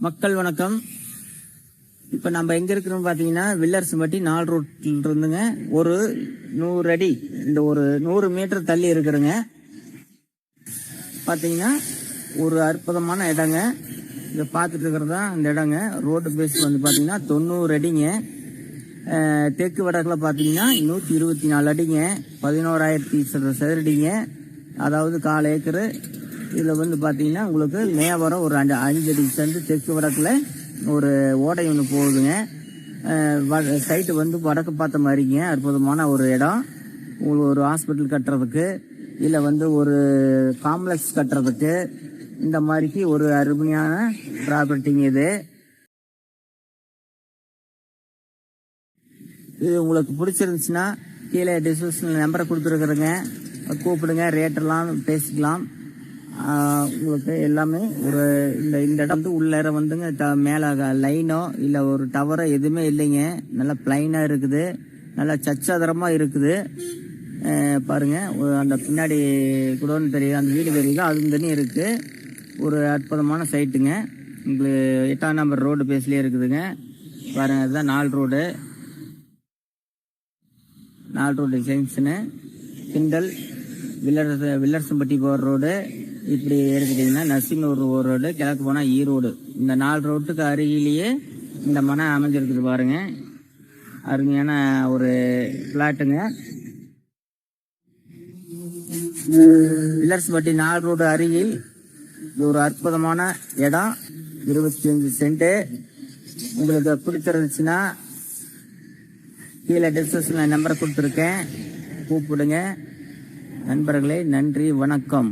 மக்கள் வணக்கம். இப்ப நம்ம எங்க இருக்கிறோம் பாத்தீங்கன்னா வில்லரசம்பட்டி 4 ரோட்ல இருந்துங்க ஒரு 100 அடி இந்த ஒரு 100 மீட்டர் தள்ளி இருக்கிறங்க. பாத்தீங்கன்னா ஒரு அற்புதமான இடங்க. இதை பார்த்துட்டு இருக்கிறதா அந்த இடங்க. ரோடு பேஸ் வந்து பாத்தீங்கன்னா 90 அடிங்க. தெற்கு வடக்குல பாத்தீங்கன்னா 124 அடிங்க, 11,000 சதுரடிங்க, அதாவது 1/4 ஏக்கரு. இதுல வந்து பாத்தீங்கன்னா உங்களுக்கு மேவரம் ஒரு 5 அடி சேர்ந்து தெற்கு வடக்குல ஒரு ஓடை ஒன்று போகுதுங்க. சைட்டு வந்து வடக்கு பார்த்த மாதிரிங்க. அற்புதமான ஒரு இடம். உங்களுக்கு ஒரு ஹாஸ்பிட்டல் கட்டுறதுக்கு இல்லை வந்து ஒரு காம்ப்ளெக்ஸ் கட்டுறதுக்கு இந்த மாதிரிக்கு ஒரு அருமையான ப்ராப்பர்ட்டிங்க இது. இது உங்களுக்கு பிடிச்சிருந்துச்சுன்னா கீழே டிஸ்கிரிப்ஷனில் நம்பரை கொடுத்துருக்குறேங்க, கூப்பிடுங்க, ரேட்டெல்லாம் பேசிக்கலாம். உங்களுக்கு எல்லாமே ஒரு இந்த இடம் வந்து உள்ளே வந்துங்க மேலே லைனோ இல்லை ஒரு டவரோ எதுவுமே இல்லைங்க. நல்லா பிளைனாக இருக்குது, நல்லா சச்சதரமாக இருக்குது. பாருங்க அந்த பின்னாடி கூட தெரியுது, அந்த வீடு தெரியுது, அது தண்ணி இருக்குது. ஒரு அற்புதமான சைட்டுங்க. உங்களுக்கு 8ஆம் நம்பர் ரோடு பேஸ்லேயே இருக்குதுங்க. பாருங்க அதுதான் 4 ரோடு ஜங்ஷனு, கிண்டல், வில்லரசம்பட்டி போகிற ரோடு. இப்படி எடுத்துட்டீங்கன்னா நரசிங்கூர் ரோடு, கிழக்கு போனால் ஈரோடு. இந்த 4 ரோட்டுக்கு அருகிலேயே இந்த மனை அமைஞ்சிருக்குது பாருங்க. அருமையான ஒரு பிளாட்டுங்க. வில்லரசம்பட்டி 4 ரோடு அருகில் ஒரு அற்புதமான இடம், 25 சென்ட். உங்களுக்கு பிடிச்சிருந்துச்சுன்னா கீழே டிஸ்கிரிப்ஷனில் நம்பரை கொடுத்துருக்கேன், கூப்பிடுங்க. நண்பர்களே, நன்றி, வணக்கம்.